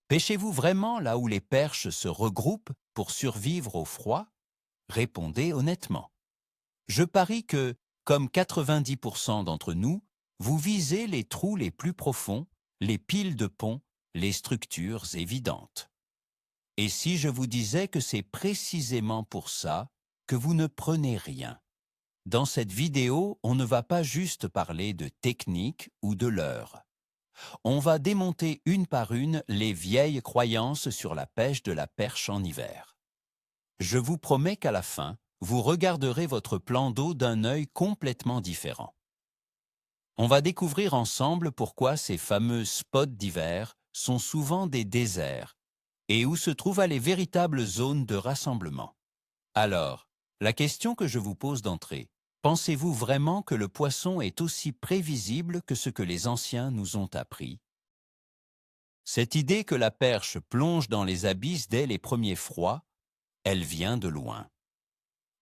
Pêchez-vous vraiment là où les perches se regroupent pour survivre au froid? Répondez honnêtement. Je parie que, comme 90% d'entre nous, vous visez les trous les plus profonds, les piles de pont, les structures évidentes. Et si je vous disais que c'est précisément pour ça que vous ne prenez rien? Dans cette vidéo, on ne va pas juste parler de technique ou de leurre. On va démonter une par une les vieilles croyances sur la pêche de la perche en hiver. Je vous promets qu'à la fin, vous regarderez votre plan d'eau d'un œil complètement différent. On va découvrir ensemble pourquoi ces fameux spots d'hiver sont souvent des déserts et où se trouvent les véritables zones de rassemblement. Alors, la question que je vous pose d'entrée, pensez-vous vraiment que le poisson est aussi prévisible que ce que les anciens nous ont appris? Cette idée que la perche plonge dans les abysses dès les premiers froids, elle vient de loin.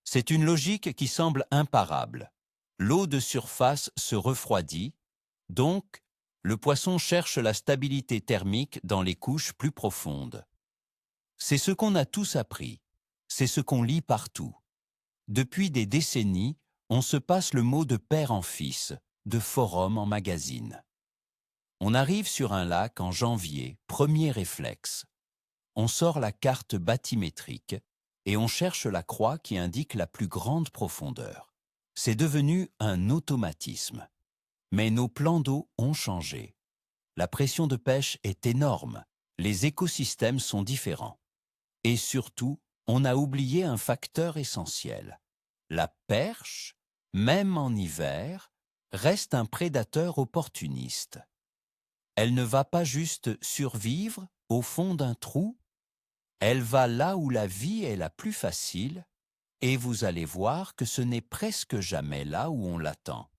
C'est une logique qui semble imparable. L'eau de surface se refroidit, donc le poisson cherche la stabilité thermique dans les couches plus profondes. C'est ce qu'on a tous appris, c'est ce qu'on lit partout. Depuis des décennies, on se passe le mot de père en fils, de forum en magazine. On arrive sur un lac en janvier, premier réflexe. On sort la carte bathymétrique et on cherche la croix qui indique la plus grande profondeur. C'est devenu un automatisme. Mais nos plans d'eau ont changé. La pression de pêche est énorme, les écosystèmes sont différents. Et surtout, on a oublié un facteur essentiel. La perche, même en hiver, reste un prédateur opportuniste. Elle ne va pas juste survivre au fond d'un trou, elle va là où la vie est la plus facile, et vous allez voir que ce n'est presque jamais là où on l'attend.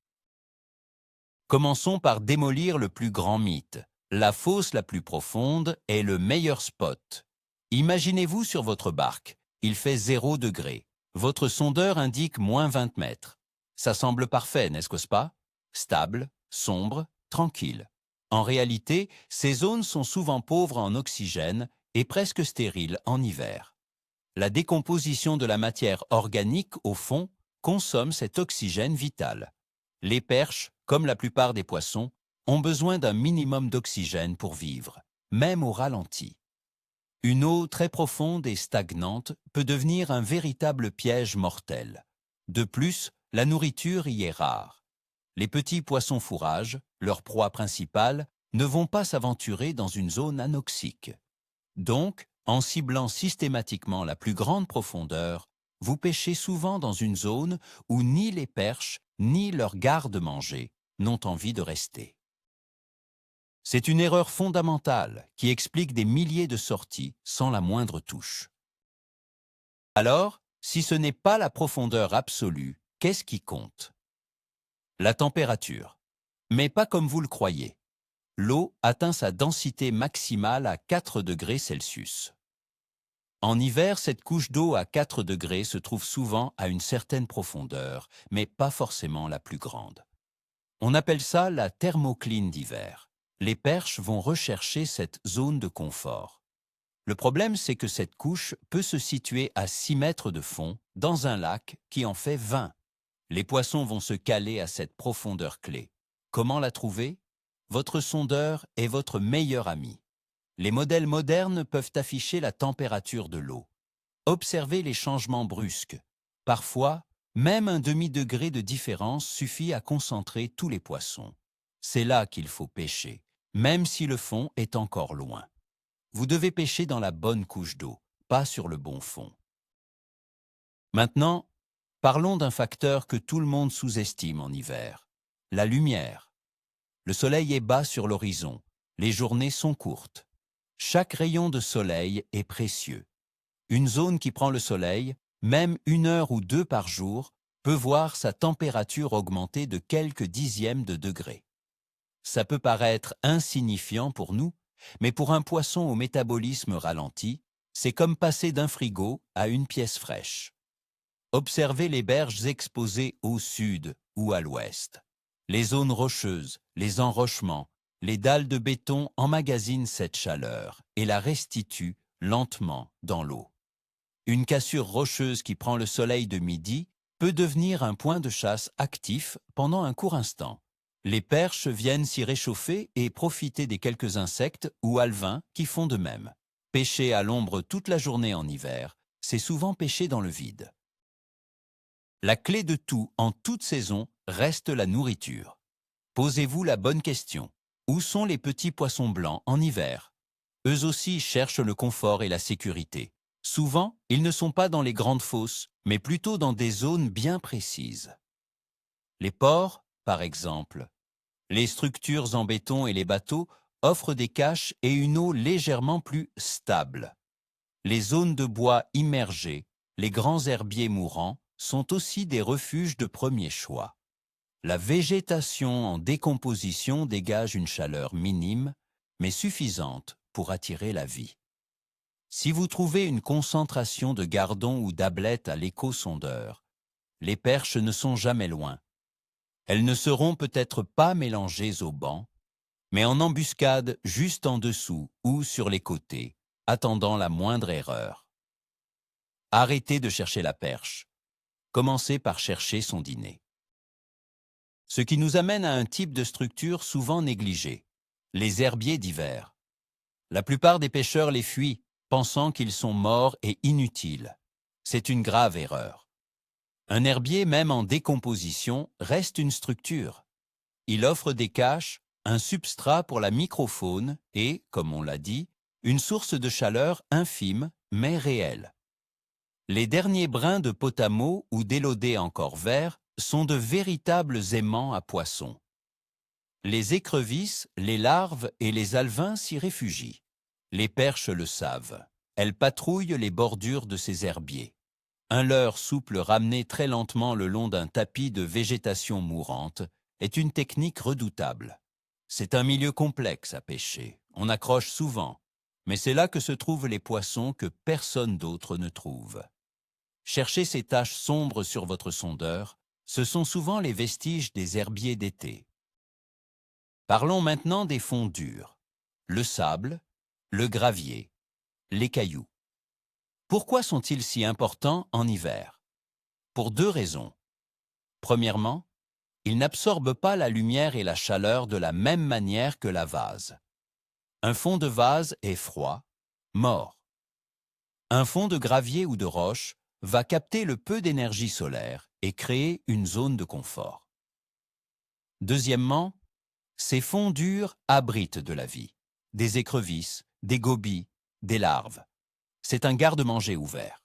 Commençons par démolir le plus grand mythe. La fosse la plus profonde est le meilleur spot. Imaginez-vous sur votre barque. Il fait 0 degré. Votre sondeur indique moins 20 mètres. Ça semble parfait, n'est-ce pas? Stable, sombre, tranquille. En réalité, ces zones sont souvent pauvres en oxygène et presque stériles en hiver. La décomposition de la matière organique au fond consomme cet oxygène vital. Les perches, comme la plupart des poissons, ont besoin d'un minimum d'oxygène pour vivre, même au ralenti. Une eau très profonde et stagnante peut devenir un véritable piège mortel. De plus, la nourriture y est rare. Les petits poissons fourrages, leur proie principale, ne vont pas s'aventurer dans une zone anoxique. Donc, en ciblant systématiquement la plus grande profondeur, vous pêchez souvent dans une zone où ni les perches ni leurs gardes-manger n'ont envie de rester. C'est une erreur fondamentale qui explique des milliers de sorties sans la moindre touche. Alors, si ce n'est pas la profondeur absolue, qu'est-ce qui compte? La température. Mais pas comme vous le croyez. L'eau atteint sa densité maximale à 4 degrés Celsius. En hiver, cette couche d'eau à 4 degrés se trouve souvent à une certaine profondeur, mais pas forcément la plus grande. On appelle ça la thermocline d'hiver. Les perches vont rechercher cette zone de confort. Le problème, c'est que cette couche peut se situer à 6 mètres de fond, dans un lac qui en fait 20. Les poissons vont se caler à cette profondeur clé. Comment la trouver? Votre sondeur est votre meilleur ami. Les modèles modernes peuvent afficher la température de l'eau. Observez les changements brusques. Parfois, même un demi-degré de différence suffit à concentrer tous les poissons. C'est là qu'il faut pêcher, même si le fond est encore loin. Vous devez pêcher dans la bonne couche d'eau, pas sur le bon fond. Maintenant, parlons d'un facteur que tout le monde sous-estime en hiver, la lumière. Le soleil est bas sur l'horizon, les journées sont courtes. Chaque rayon de soleil est précieux. Une zone qui prend le soleil, même 1 heure ou 2 par jour, peut voir sa température augmenter de quelques dixièmes de degré. Ça peut paraître insignifiant pour nous, mais pour un poisson au métabolisme ralenti, c'est comme passer d'un frigo à une pièce fraîche. Observez les berges exposées au sud ou à l'ouest. Les zones rocheuses, les enrochements, les dalles de béton emmagasinent cette chaleur et la restituent lentement dans l'eau. Une cassure rocheuse qui prend le soleil de midi peut devenir un point de chasse actif pendant un court instant. Les perches viennent s'y réchauffer et profiter des quelques insectes ou alevins qui font de même. Pêcher à l'ombre toute la journée en hiver, c'est souvent pêcher dans le vide. La clé de tout en toute saison reste la nourriture. Posez-vous la bonne question. Où sont les petits poissons blancs en hiver? Eux aussi cherchent le confort et la sécurité. Souvent, ils ne sont pas dans les grandes fosses, mais plutôt dans des zones bien précises. Les ports, par exemple. Les structures en béton et les bateaux offrent des caches et une eau légèrement plus stable. Les zones de bois immergées, les grands herbiers mourants, sont aussi des refuges de premier choix. La végétation en décomposition dégage une chaleur minime, mais suffisante pour attirer la vie. Si vous trouvez une concentration de gardons ou d'ablettes à l'échosondeur, les perches ne sont jamais loin. Elles ne seront peut-être pas mélangées au banc, mais en embuscade juste en dessous ou sur les côtés, attendant la moindre erreur. Arrêtez de chercher la perche. Commencez par chercher son dîner. Ce qui nous amène à un type de structure souvent négligé, les herbiers d'hiver. La plupart des pêcheurs les fuient, pensant qu'ils sont morts et inutiles. C'est une grave erreur. Un herbier, même en décomposition, reste une structure. Il offre des caches, un substrat pour la microfaune et, comme on l'a dit, une source de chaleur infime mais réelle. Les derniers brins de potamo ou d'élodée encore verts sont de véritables aimants à poissons. Les écrevisses, les larves et les alevins s'y réfugient. Les perches le savent. Elles patrouillent les bordures de ces herbiers. Un leurre souple ramené très lentement le long d'un tapis de végétation mourante est une technique redoutable. C'est un milieu complexe à pêcher. On accroche souvent, mais c'est là que se trouvent les poissons que personne d'autre ne trouve. Cherchez ces taches sombres sur votre sondeur, ce sont souvent les vestiges des herbiers d'été. Parlons maintenant des fonds durs. Le sable, le gravier, les cailloux. Pourquoi sont-ils si importants en hiver? Pour deux raisons. Premièrement, ils n'absorbent pas la lumière et la chaleur de la même manière que la vase. Un fond de vase est froid, mort. Un fond de gravier ou de roche va capter le peu d'énergie solaire et créer une zone de confort. Deuxièmement, ces fonds durs abritent de la vie, des écrevisses, des gobies, des larves. C'est un garde-manger ouvert.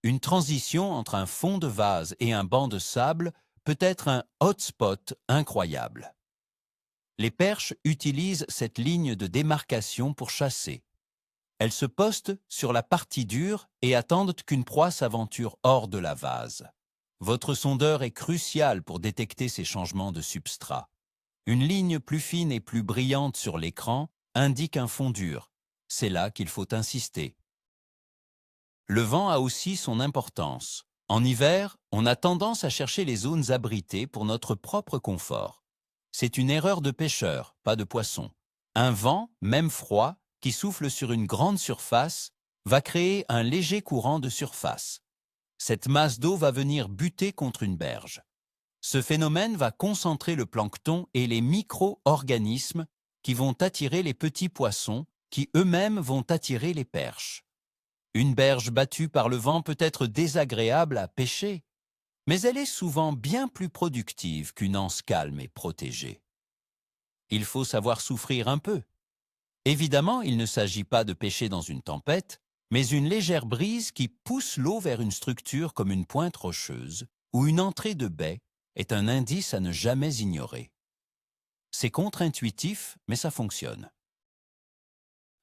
Une transition entre un fond de vase et un banc de sable peut être un hotspot incroyable. Les perches utilisent cette ligne de démarcation pour chasser. Elles se postent sur la partie dure et attendent qu'une proie s'aventure hors de la vase. Votre sondeur est crucial pour détecter ces changements de substrat. Une ligne plus fine et plus brillante sur l'écran indique un fond dur. C'est là qu'il faut insister. Le vent a aussi son importance. En hiver, on a tendance à chercher les zones abritées pour notre propre confort. C'est une erreur de pêcheur, pas de poisson. Un vent, même froid, qui souffle sur une grande surface, va créer un léger courant de surface. Cette masse d'eau va venir buter contre une berge. Ce phénomène va concentrer le plancton et les micro-organismes qui vont attirer les petits poissons, qui eux-mêmes vont attirer les perches. Une berge battue par le vent peut être désagréable à pêcher, mais elle est souvent bien plus productive qu'une anse calme et protégée. Il faut savoir souffrir un peu. Évidemment, il ne s'agit pas de pêcher dans une tempête, mais une légère brise qui pousse l'eau vers une structure comme une pointe rocheuse ou une entrée de baie est un indice à ne jamais ignorer. C'est contre-intuitif, mais ça fonctionne.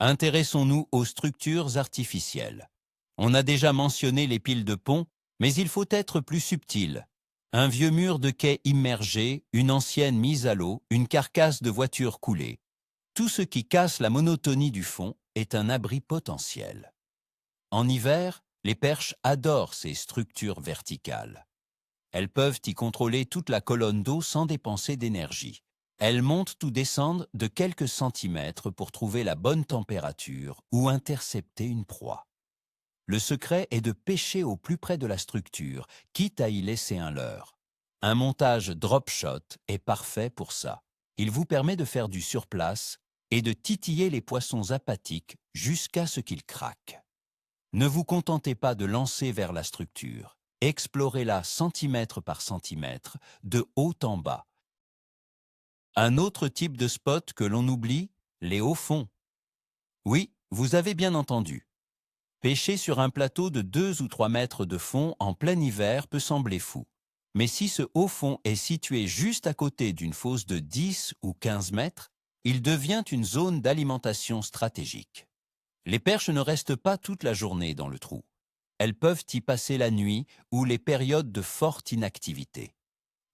Intéressons-nous aux structures artificielles. On a déjà mentionné les piles de pont, mais il faut être plus subtil. Un vieux mur de quai immergé, une ancienne mise à l'eau, une carcasse de voiture coulée. Tout ce qui casse la monotonie du fond est un abri potentiel. En hiver, les perches adorent ces structures verticales. Elles peuvent y contrôler toute la colonne d'eau sans dépenser d'énergie. Elles montent ou descendent de quelques centimètres pour trouver la bonne température ou intercepter une proie. Le secret est de pêcher au plus près de la structure, quitte à y laisser un leurre. Un montage drop shot est parfait pour ça. Il vous permet de faire du surplace et de titiller les poissons apathiques jusqu'à ce qu'ils craquent. Ne vous contentez pas de lancer vers la structure. Explorez-la centimètre par centimètre, de haut en bas. Un autre type de spot que l'on oublie, les hauts fonds. Oui, vous avez bien entendu. Pêcher sur un plateau de 2 ou 3 mètres de fond en plein hiver peut sembler fou. Mais si ce haut fond est situé juste à côté d'une fosse de 10 ou 15 mètres, il devient une zone d'alimentation stratégique. Les perches ne restent pas toute la journée dans le trou. Elles peuvent y passer la nuit ou les périodes de forte inactivité.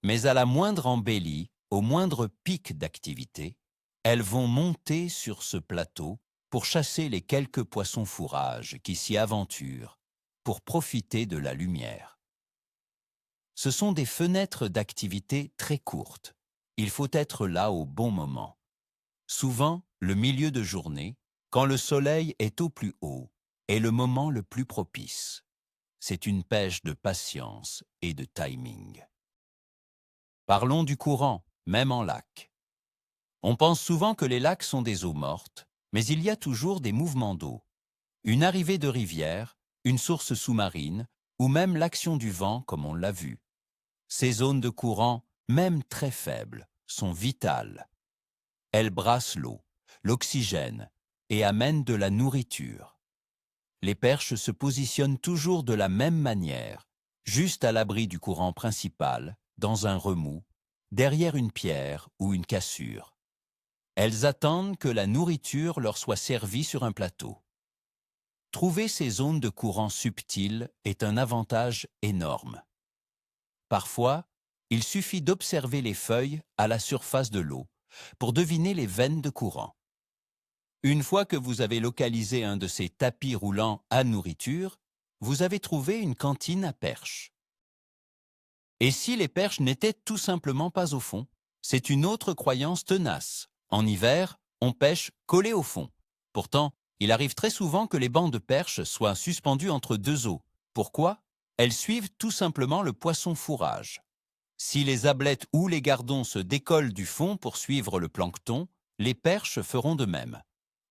Mais à la moindre embellie, au moindre pic d'activité, elles vont monter sur ce plateau pour chasser les quelques poissons fourrages qui s'y aventurent, pour profiter de la lumière. Ce sont des fenêtres d'activité très courtes. Il faut être là au bon moment. Souvent, le milieu de journée, quand le soleil est au plus haut, est le moment le plus propice. C'est une pêche de patience et de timing. Parlons du courant, même en lac. On pense souvent que les lacs sont des eaux mortes, mais il y a toujours des mouvements d'eau. Une arrivée de rivière, une source sous-marine, ou même l'action du vent comme on l'a vu. Ces zones de courant, même très faibles, sont vitales. Elles brassent l'eau, l'oxygène et amènent de la nourriture. Les perches se positionnent toujours de la même manière, juste à l'abri du courant principal, dans un remous, derrière une pierre ou une cassure. Elles attendent que la nourriture leur soit servie sur un plateau. Trouver ces zones de courant subtiles est un avantage énorme. Parfois, il suffit d'observer les feuilles à la surface de l'eau pour deviner les veines de courant. Une fois que vous avez localisé un de ces tapis roulants à nourriture, vous avez trouvé une cantine à perches. Et si les perches n'étaient tout simplement pas au fond? C'est une autre croyance tenace. En hiver, on pêche collé au fond. Pourtant, il arrive très souvent que les bancs de perches soient suspendus entre deux eaux. Pourquoi? Elles suivent tout simplement le poisson fourrage. Si les ablettes ou les gardons se décollent du fond pour suivre le plancton, les perches feront de même.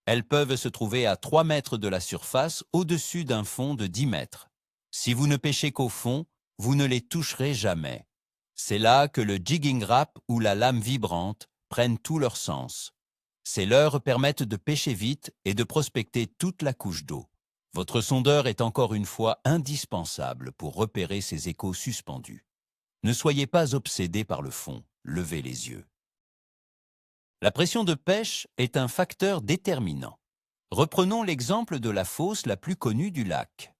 Elles peuvent se trouver à 3 mètres de la surface au-dessus d'un fond de 10 mètres. Si vous ne pêchez qu'au fond, vous ne les toucherez jamais. C'est là que le jigging rap ou la lame vibrante prennent tout leur sens. Ces leurres permettent de pêcher vite et de prospecter toute la couche d'eau. Votre sondeur est encore une fois indispensable pour repérer ces échos suspendus. Ne soyez pas obsédé par le fond, levez les yeux. La pression de pêche est un facteur déterminant. Reprenons l'exemple de la fosse la plus connue du lac.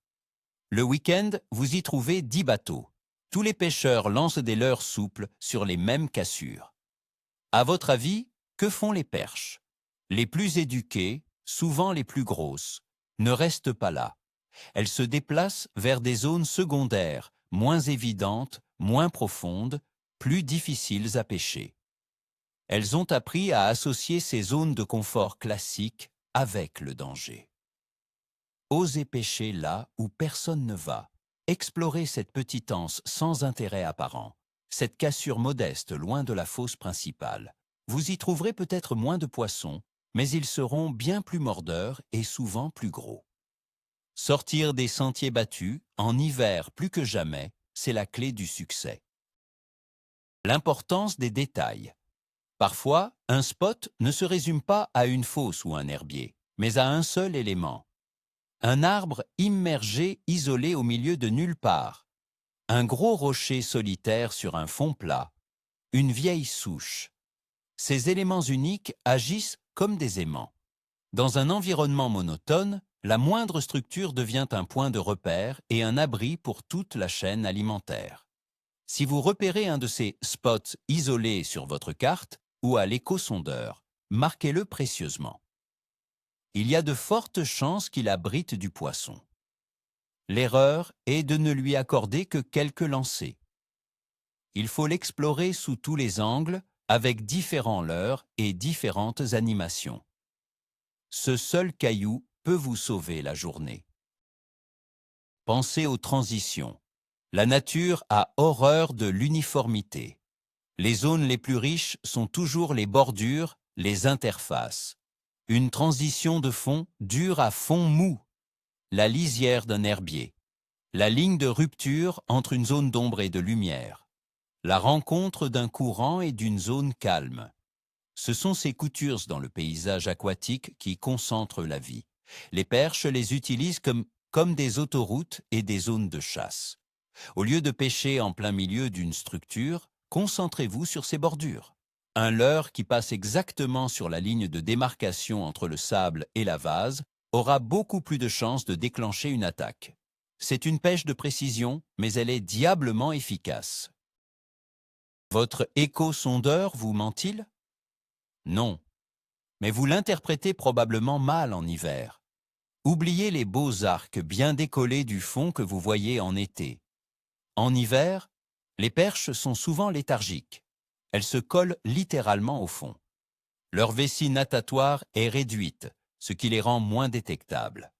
Le week-end, vous y trouvez 10 bateaux. Tous les pêcheurs lancent des leurres souples sur les mêmes cassures. À votre avis, que font les perches? Les plus éduquées, souvent les plus grosses, ne restent pas là. Elles se déplacent vers des zones secondaires, moins évidentes, moins profondes, plus difficiles à pêcher. Elles ont appris à associer ces zones de confort classiques avec le danger. Osez pêcher là où personne ne va. Explorez cette petite anse sans intérêt apparent, cette cassure modeste loin de la fosse principale. Vous y trouverez peut-être moins de poissons, mais ils seront bien plus mordeurs et souvent plus gros. Sortir des sentiers battus, en hiver plus que jamais, c'est la clé du succès. L'importance des détails. Parfois, un spot ne se résume pas à une fosse ou un herbier, mais à un seul élément. Un arbre immergé, isolé au milieu de nulle part. Un gros rocher solitaire sur un fond plat. Une vieille souche. Ces éléments uniques agissent comme des aimants. Dans un environnement monotone, la moindre structure devient un point de repère et un abri pour toute la chaîne alimentaire. Si vous repérez un de ces spots isolés sur votre carte ou à l'échosondeur, marquez-le précieusement. Il y a de fortes chances qu'il abrite du poisson. L'erreur est de ne lui accorder que quelques lancers. Il faut l'explorer sous tous les angles, avec différents leurres et différentes animations. Ce seul caillou peut vous sauver la journée. Pensez aux transitions. La nature a horreur de l'uniformité. Les zones les plus riches sont toujours les bordures, les interfaces. Une transition de fond dure à fond mou. La lisière d'un herbier. La ligne de rupture entre une zone d'ombre et de lumière. La rencontre d'un courant et d'une zone calme. Ce sont ces coutures dans le paysage aquatique qui concentrent la vie. Les perches les utilisent comme des autoroutes et des zones de chasse. Au lieu de pêcher en plein milieu d'une structure, concentrez-vous sur ses bordures. Un leurre qui passe exactement sur la ligne de démarcation entre le sable et la vase aura beaucoup plus de chances de déclencher une attaque. C'est une pêche de précision, mais elle est diablement efficace. Votre écho-sondeur vous ment-il? Non, mais vous l'interprétez probablement mal en hiver. Oubliez les beaux arcs bien décollés du fond que vous voyez en été. En hiver, les perches sont souvent léthargiques. Elles se collent littéralement au fond. Leur vessie natatoire est réduite, ce qui les rend moins détectables.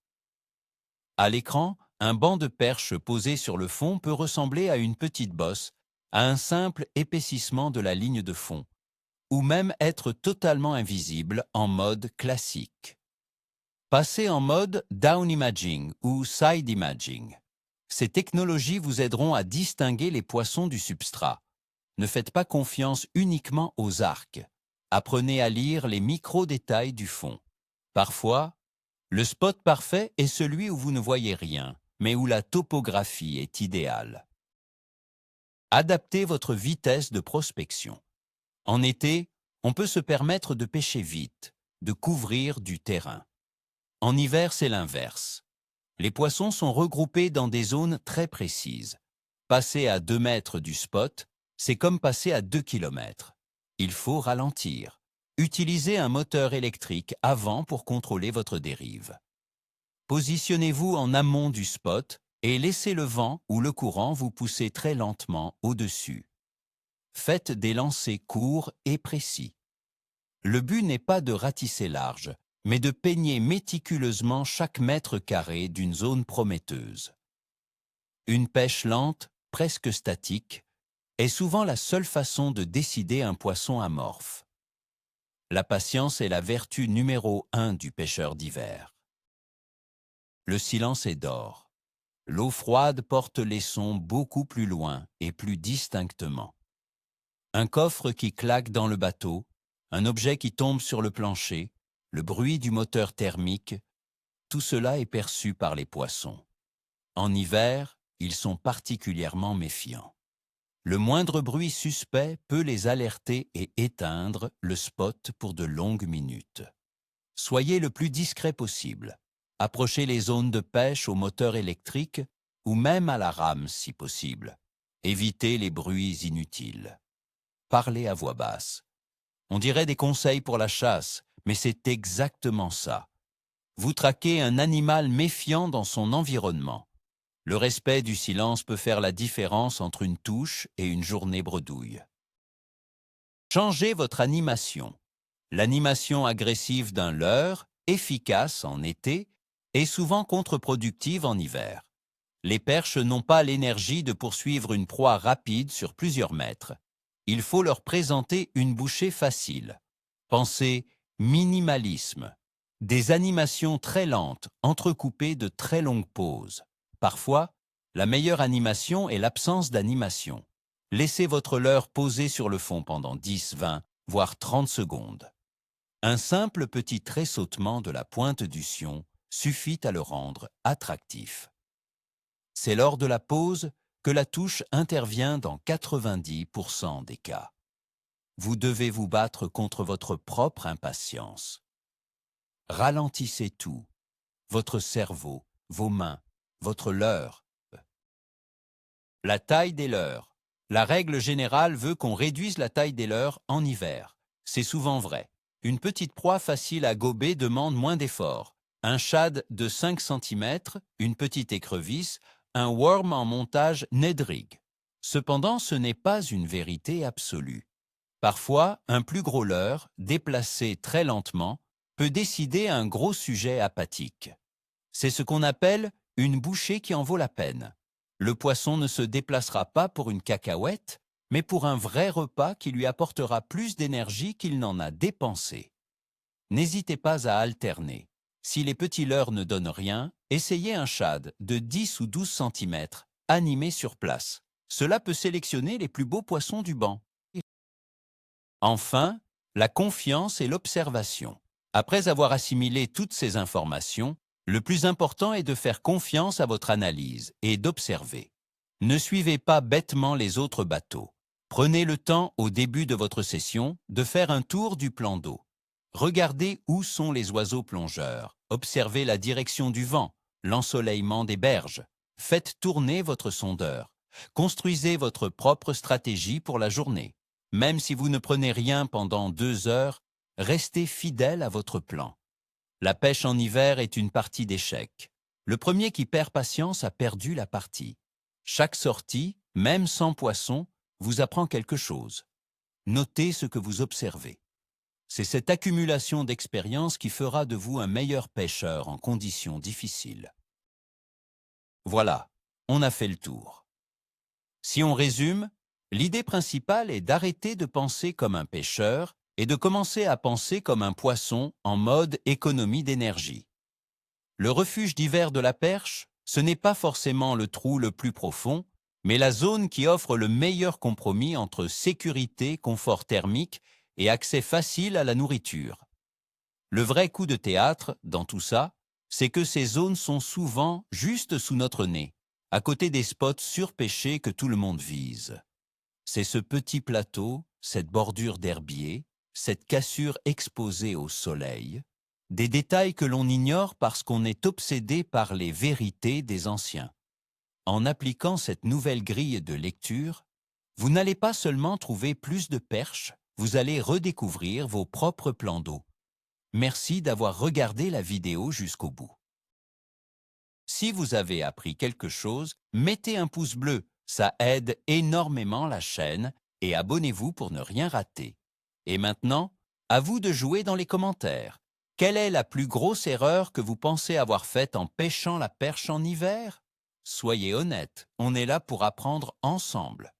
À l'écran, un banc de perche posé sur le fond peut ressembler à une petite bosse, à un simple épaississement de la ligne de fond, ou même être totalement invisible en mode classique. Passez en mode down imaging ou side imaging. Ces technologies vous aideront à distinguer les poissons du substrat. Ne faites pas confiance uniquement aux arcs. Apprenez à lire les micro-détails du fond. Parfois, le spot parfait est celui où vous ne voyez rien, mais où la topographie est idéale. Adaptez votre vitesse de prospection. En été, on peut se permettre de pêcher vite, de couvrir du terrain. En hiver, c'est l'inverse. Les poissons sont regroupés dans des zones très précises. Passer à 2 mètres du spot, c'est comme passer à 2 kilomètres. Il faut ralentir. Utilisez un moteur électrique avant pour contrôler votre dérive. Positionnez-vous en amont du spot et laissez le vent ou le courant vous pousser très lentement au-dessus. Faites des lancers courts et précis. Le but n'est pas de ratisser large, mais de peigner méticuleusement chaque mètre carré d'une zone prometteuse. Une pêche lente, presque statique, est souvent la seule façon de décider un poisson amorphe. La patience est la vertu numéro 1 du pêcheur d'hiver. Le silence est d'or. L'eau froide porte les sons beaucoup plus loin et plus distinctement. Un coffre qui claque dans le bateau, un objet qui tombe sur le plancher, le bruit du moteur thermique, tout cela est perçu par les poissons. En hiver, ils sont particulièrement méfiants. Le moindre bruit suspect peut les alerter et éteindre le spot pour de longues minutes. Soyez le plus discret possible. Approchez les zones de pêche au moteur électrique ou même à la rame si possible. Évitez les bruits inutiles. Parlez à voix basse. On dirait des conseils pour la chasse, mais c'est exactement ça. Vous traquez un animal méfiant dans son environnement. Le respect du silence peut faire la différence entre une touche et une journée bredouille. Changez votre animation. L'animation agressive d'un leurre, efficace en été, est souvent contre-productive en hiver. Les perches n'ont pas l'énergie de poursuivre une proie rapide sur plusieurs mètres. Il faut leur présenter une bouchée facile. Pensez minimalisme. Des animations très lentes, entrecoupées de très longues pauses. Parfois, la meilleure animation est l'absence d'animation. Laissez votre leurre poser sur le fond pendant 10, 20, voire 30 secondes. Un simple petit tressautement de la pointe du sion suffit à le rendre attractif. C'est lors de la pause que la touche intervient dans 90% des cas. Vous devez vous battre contre votre propre impatience. Ralentissez tout, votre cerveau, vos mains, votre leurre. La taille des leurres. La règle générale veut qu'on réduise la taille des leurres en hiver. C'est souvent vrai. Une petite proie facile à gober demande moins d'efforts. Un shad de 5 cm, une petite écrevisse, un worm en montage Ned rig. Cependant, ce n'est pas une vérité absolue. Parfois, un plus gros leurre, déplacé très lentement, peut décider un gros sujet apathique. C'est ce qu'on appelle une bouchée qui en vaut la peine. Le poisson ne se déplacera pas pour une cacahuète, mais pour un vrai repas qui lui apportera plus d'énergie qu'il n'en a dépensé. N'hésitez pas à alterner. Si les petits leurres ne donnent rien, essayez un shad de 10 ou 12 cm, animé sur place. Cela peut sélectionner les plus beaux poissons du banc. Enfin, la confiance et l'observation. Après avoir assimilé toutes ces informations, le plus important est de faire confiance à votre analyse et d'observer. Ne suivez pas bêtement les autres bateaux. Prenez le temps au début de votre session de faire un tour du plan d'eau. Regardez où sont les oiseaux plongeurs. Observez la direction du vent, l'ensoleillement des berges. Faites tourner votre sondeur. Construisez votre propre stratégie pour la journée. Même si vous ne prenez rien pendant 2 heures, restez fidèle à votre plan. La pêche en hiver est une partie d'échecs. Le premier qui perd patience a perdu la partie. Chaque sortie, même sans poisson, vous apprend quelque chose. Notez ce que vous observez. C'est cette accumulation d'expérience qui fera de vous un meilleur pêcheur en conditions difficiles. Voilà, on a fait le tour. Si on résume, l'idée principale est d'arrêter de penser comme un pêcheur et de commencer à penser comme un poisson en mode économie d'énergie. Le refuge d'hiver de la perche, ce n'est pas forcément le trou le plus profond, mais la zone qui offre le meilleur compromis entre sécurité, confort thermique et accès facile à la nourriture. Le vrai coup de théâtre, dans tout ça, c'est que ces zones sont souvent juste sous notre nez, à côté des spots surpêchés que tout le monde vise. C'est ce petit plateau, cette bordure d'herbier, cette cassure exposée au soleil, des détails que l'on ignore parce qu'on est obsédé par les vérités des anciens. En appliquant cette nouvelle grille de lecture, vous n'allez pas seulement trouver plus de perches, vous allez redécouvrir vos propres plans d'eau. Merci d'avoir regardé la vidéo jusqu'au bout. Si vous avez appris quelque chose, mettez un pouce bleu, ça aide énormément la chaîne, et abonnez-vous pour ne rien rater. Et maintenant, à vous de jouer dans les commentaires. Quelle est la plus grosse erreur que vous pensez avoir faite en pêchant la perche en hiver? Soyez honnête, on est là pour apprendre ensemble.